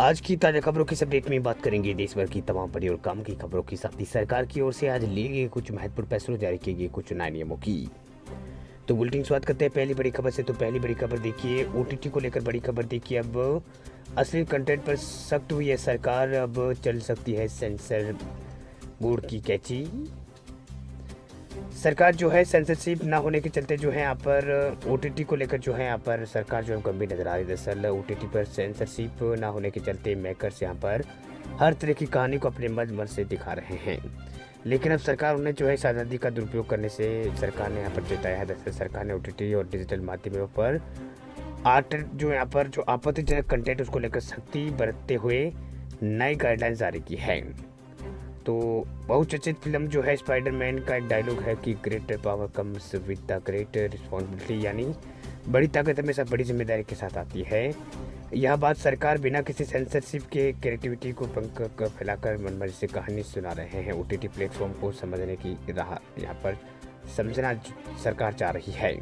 आज की ताज़ा खबरों की अपडेट में बात करेंगे देश भर की तमाम बड़ी और काम की खबरों के साथ ही सरकार की ओर से आज लिए गए कुछ महत्वपूर्ण फैसलों जारी किए गए कुछ नए नियमों की। तो बुलेटिन शुरुआत करते हैं पहली बड़ी खबर से। तो पहली बड़ी खबर देखिए, ओटीटी को लेकर बड़ी खबर देखिए। अब अश्लील कंटेंट पर सख्त हुई है सरकार, अब चल सकती है सेंसर बोर्ड की कैची। सरकार जो है सेंसरशिप ना होने के चलते जो है यहाँ पर ओटीटी को लेकर जो है यहाँ पर सरकार जो है गंभीर नजर आ रही है। दरअसल ओटीटी पर सेंसरशिप ना होने के चलते मेकर्स यहाँ पर हर तरह की कहानी को अपने मन से दिखा रहे हैं, लेकिन अब सरकार उन्हें जो है इस आज़ादी का दुरुपयोग करने से सरकार ने यहाँ पर चेताया है। दरअसल सरकार ने ओटीटी और डिजिटल माध्यमों पर आर्ट जो यहाँ पर जो आपत्तिजनक कंटेंट उसको लेकर सख्ती बरतते हुए नई गाइडलाइंस जारी की है। तो बहुचर्चित फिल्म जो है स्पाइडरमैन का एक डायलॉग है कि great power comes with the great responsibility, यानी बड़ी ताकत हमेशा बड़ी जिम्मेदारी के साथ आती है। यह बात सरकार बिना किसी सेंसरशिप के क्रिएटिविटी को पंख फैलाकर मनमर्जी से कहानी सुना रहे हैं। ओटीटी प्लेटफॉर्म को समझने की राह यहाँ पर समझना सरकार चाह रही है।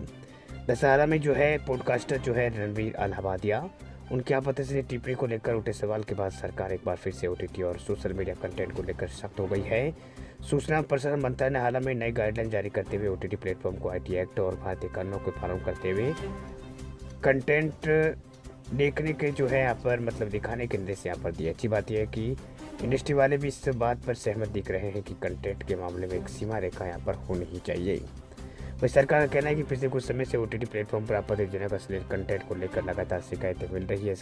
दशहरा में जो है पॉडकास्टर जो है रणवीर अलाहाबादिया, उनके आपत्ति से टिप्पणी को लेकर उठे सवाल के बाद सरकार एक बार फिर से ओटीटी और सोशल मीडिया कंटेंट को लेकर सख्त हो गई है। सूचना और प्रसारण मंत्रालय ने हाल में नई गाइडलाइन जारी करते हुए ओटीटी प्लेटफॉर्म को आईटी एक्ट और भारतीय कानूनों के पालन करते हुए कंटेंट देखने के जो है यहाँ पर मतलब दिखाने के निर्देश यहाँ पर दिए। अच्छी बात यह है कि इंडस्ट्री वाले भी इस बात पर सहमत दिख रहे हैं कि कंटेंट के मामले में एक सीमा रेखा यहाँ पर होनी ही चाहिए। वही सरकार का कहना है कि पिछले कुछ समय से ओटीटी प्लेटफॉर्म पर आपत्तिजनक अश्लील कंटेंट को लेकर लगातार शिकायतें मिल रही है।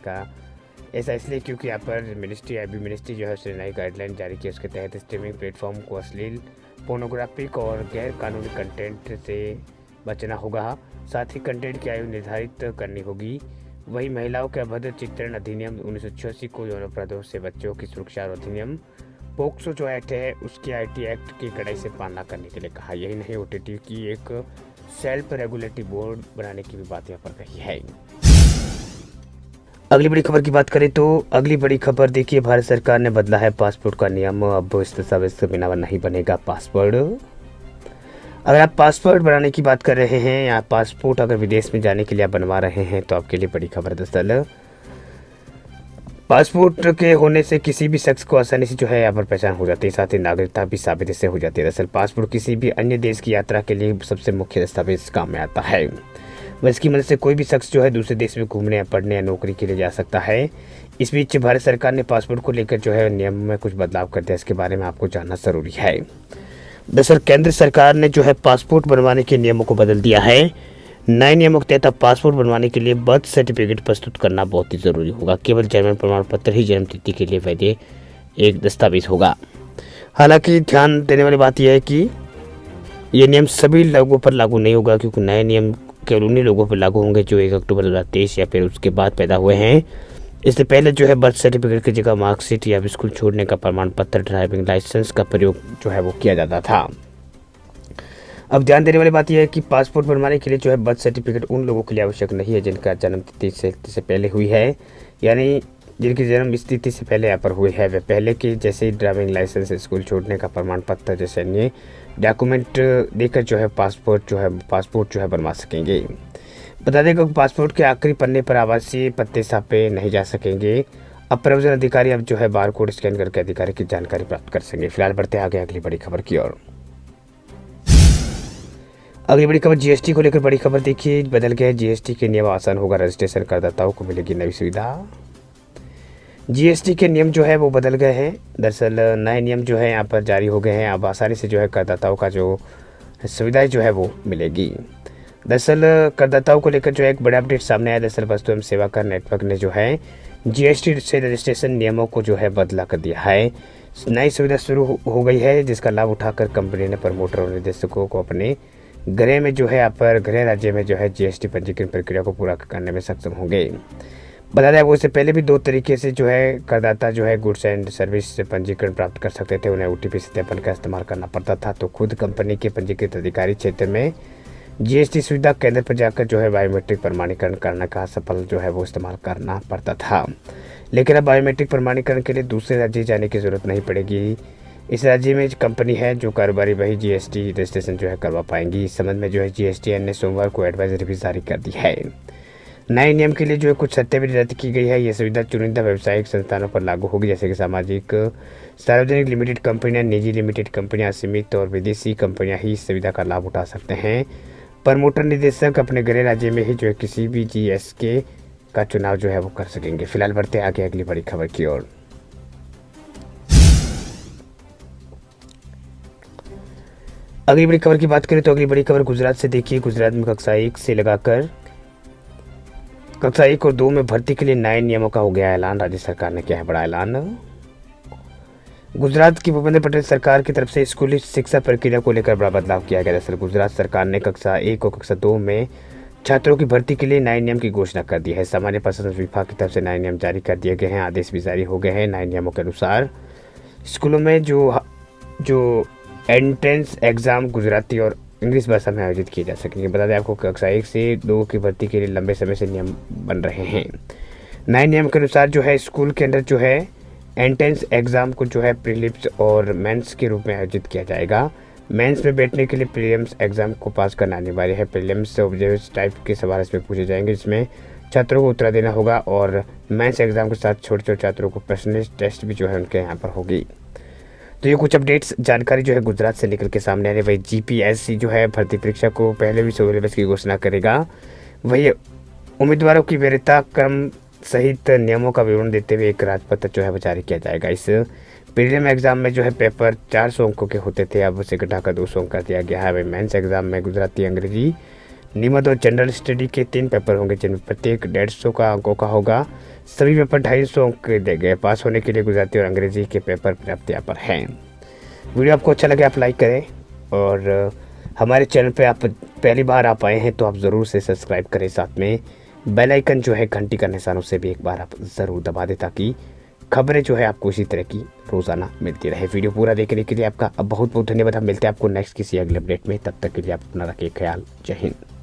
ऐसा इसलिए क्योंकि यहाँ पर मिनिस्ट्री जो है उसने नई गाइडलाइन जारी की। उसके तहत स्ट्रीमिंग प्लेटफॉर्म को अश्लील, पोर्नोग्राफिक और गैर कानूनी कंटेंट से बचना होगा। साथ ही कंटेंट की आयु निर्धारित करनी होगी। वही महिलाओं के अभद्र चित्रण अधिनियम 1986 को यौन अपराधों से बच्चों की सुरक्षा और अधिनियम पोक्सो जो एक्ट है उसके आईटी एक्ट की कड़ाई से पालना करने के लिए कहा। यही नहीं, ओटीटी की एक सेल्फ रेगुलेटरी बोर्ड बनाने की भी बात यहाँ पर कही है। अगली बड़ी खबर की बात करें तो अगली बड़ी खबर देखिए, भारत सरकार ने बदला है पासपोर्ट का नियम। अब इस दस्तावेज के बिना नहीं बनेगा पासपोर्ट। अगर आप पासपोर्ट बनाने की बात कर रहे हैं या पासपोर्ट अगर विदेश में जाने के लिए आप बनवा रहे हैं तो आपके लिए बड़ी खबर। दरअसल पासपोर्ट के होने से किसी भी शख्स को आसानी से जो है यहाँ पर पहचान हो जाती है, साथ ही नागरिकता भी साबित इससे हो जाती है। दरअसल पासपोर्ट किसी भी अन्य देश की यात्रा के लिए सबसे मुख्य दस्तावेज काम में आता है। वह इसकी मदद से कोई भी शख्स जो है दूसरे देश में घूमने या पढ़ने या नौकरी के लिए जा सकता है। इस बीच भारत सरकार ने पासपोर्ट को लेकर जो है नियम में कुछ बदलाव कर दिया, इसके बारे में आपको जानना जरूरी है। दरअसल केंद्र सरकार ने जो है पासपोर्ट बनवाने के नियमों को बदल दिया है। नए नियमों के तहत अब पासपोर्ट बनवाने के लिए बर्थ सर्टिफिकेट प्रस्तुत करना बहुत ही ज़रूरी होगा। केवल जन्म प्रमाण पत्र ही जन्म तिथि के लिए वैध एक दस्तावेज होगा। हालांकि ध्यान देने वाली बात यह है कि ये नियम सभी लोगों पर लागू नहीं होगा, क्योंकि नए नियम केवल उन्हीं लोगों पर लागू होंगे जो 1 अक्टूबर 2023 या फिर उसके बाद पैदा हुए हैं। इससे पहले जो है बर्थ सर्टिफिकेट की जगह मार्कशीट या स्कूल छोड़ने का प्रमाण पत्र, ड्राइविंग लाइसेंस का प्रयोग जो है वो किया जाता था। अब ध्यान देने वाली बात यह है कि पासपोर्ट बनवाने के लिए जो है बर्थ सर्टिफिकेट उन लोगों के लिए आवश्यक नहीं है जिनका जन्म तिथि से पहले हुई है, यानी जिनकी जन्म स्थिति से पहले यहाँ पर हुई है। वे पहले की जैसे ड्राइविंग लाइसेंस, स्कूल छोड़ने का प्रमाण पत्र जैसे अन्य डॉक्यूमेंट देकर जो है पासपोर्ट जो है बनवा सकेंगे। बता दें कि पासपोर्ट के आखिरी पन्ने पर आवासीय पते छापे नहीं जा सकेंगे। अब प्रयोजन अधिकारी अब जो है बार कोड स्कैन करके अधिकारी की जानकारी प्राप्त कर सकेंगे। फिलहाल बढ़ते आगे अगली बड़ी खबर की ओर। अगली बड़ी खबर जीएसटी को लेकर बड़ी खबर देखिए, बदल गया है जीएसटी के नियम, आसान होगा रजिस्ट्रेशन, करदाताओं को मिलेगी नई सुविधा। जीएसटी के नियम जो है वो बदल गए हैं। दरअसल नए नियम जो है यहाँ पर जारी हो गए हैं। अब आसानी से जो है करदाताओं का जो सुविधाएं जो है वो मिलेगी। दरअसल करदाताओं को लेकर जो है एक बड़ा अपडेट सामने आया। दरअसल वस्तु एवं सेवा कर नेटवर्क ने जो है जीएसटी से रजिस्ट्रेशन नियमों को जो है बदला कर दिया है। नई सुविधा शुरू हो गई है, जिसका लाभ उठाकर कंपनी ने प्रमोटर और निदेशकों को अपने गृह में जो है यहाँ पर गृह राज्य में जो है जीएसटी पंजीकरण प्रक्रिया को पूरा करने में सक्षम होंगे। बता दें वो इससे पहले भी 2 तरीके से जो है करदाता जो है गुड्स एंड सर्विस से पंजीकरण प्राप्त कर सकते थे। उन्हें ओटीपी सत्यापन का इस्तेमाल करना पड़ता था, तो खुद कंपनी के पंजीकृत अधिकारी क्षेत्र में जीएसटी सुविधा केंद्र पर जाकर जो है बायोमेट्रिक प्रमाणीकरण करने का सफल जो है वो इस्तेमाल करना पड़ता था। लेकिन अब बायोमेट्रिक प्रमाणीकरण के लिए दूसरे राज्य जाने की जरूरत नहीं पड़ेगी। इस राज्य में कंपनी है जो कारोबारी वही जीएसटी रजिस्ट्रेशन जो है करवा पाएंगी। इस संबंध में जो है जीएसटीएन ने सोमवार को एडवाइजरी भी जारी कर दी है। नए नियम के लिए जो है कुछ शर्तें भी रद्द की गई है। ये सुविधा चुनिंदा व्यावसायिक संस्थानों पर लागू होगी, जैसे कि सामाजिक, सार्वजनिक लिमिटेड कंपनियां, निजी लिमिटेड कंपनियां, सीमित और विदेशी कंपनियां ही इस सुविधा का लाभ उठा सकते हैं। प्रमोटर निदेशक अपने गृह राज्य में ही जो है किसी भी जीएसके का चुनाव जो है वो कर सकेंगे। फिलहाल बढ़ते आगे अगली बड़ी खबर की ओर। अगली बड़ी खबर की बात करें तो अगली बड़ी खबर गुजरात से देखिए। गुजरात में कक्षा 1 से लगाकर कक्षा 1 और 2 में भर्ती के लिए नए नियमों का हो गया ऐलान। राज्य सरकार ने किया है बड़ा ऐलान। गुजरात की भूपेंद्र पटेल सरकार की तरफ से स्कूली शिक्षा प्रक्रिया को लेकर बड़ा बदलाव किया गया। दरअसल गुजरात सरकार ने कक्षा 1 और कक्षा 2 में छात्रों की भर्ती के लिए नए नियम की घोषणा कर दी है। सामान्य प्रशासन विभाग की तरफ से नए नियम जारी कर दिए गए हैं। आदेश भी जारी हो गए हैं। नए नियमों के अनुसार स्कूलों में जो एंट्रेंस एग्ज़ाम गुजराती और इंग्लिश भाषा में आयोजित किए जा सकेंगे। बता दें आपको कक्षा 1 से 2 की भर्ती के लिए लंबे समय से नियम बन रहे हैं। नए नियम के अनुसार जो है स्कूल के अंदर जो है एंट्रेंस एग्ज़ाम को जो है प्रीलिम्स और मेंस के रूप में आयोजित किया जाएगा। मेंस में बैठने के लिए प्रीलिम्स एग्ज़ाम को पास करना अनिवार्य है। प्रीलिम्स से ऑब्जेक्टिव टाइप के सवाल इसमें पूछे जाएंगे, जिसमें छात्रों को उत्तर देना होगा, और मेंस एग्ज़ाम के साथ छोटे छोटे छात्रों को पर्सनल टेस्ट भी जो है उनके यहाँ पर होगी। तो ये कुछ अपडेट्स जानकारी जो है गुजरात से निकल के सामने आ रही है। वही जीपीएससी जो है भर्ती परीक्षा को पहले भी सिलेबस की घोषणा करेगा। वही उम्मीदवारों की वरीयता क्रम सहित नियमों का विवरण देते हुए एक राजपत्र जो है जारी किया जाएगा। इस प्रीलिम एग्जाम में जो है पेपर 400 अंकों के होते थे, अब उसे घटाकर 200 अंक कर दिया गया है। वही मेंस एग्जाम में गुजराती, अंग्रेजी, निबंध और जनरल स्टडी के 3 पेपर होंगे, जिनमें प्रत्येक 150 का अंकों का होगा। सभी पेपर 250 अंक दे गए। पास होने के लिए गुजराती और अंग्रेजी के पेपर पर्याप्त यहाँ पर हैं। वीडियो आपको अच्छा लगे आप लाइक करें, और हमारे चैनल पे आप पहली बार आप आए हैं तो आप ज़रूर से सब्सक्राइब करें। साथ में बेल आइकन जो है घंटी का निशान, उससे भी एक बार आप ज़रूर दबा दें, ताकि खबरें जो है आपको इसी तरह की रोज़ाना मिलती रहे। वीडियो पूरा देखने के लिए आपका बहुत बहुत धन्यवाद। हम मिलते हैं आपको नेक्स्ट किसी अगले अपडेट में। तब तक के लिए आप अपना रखिए ख्याल। जय हिंद।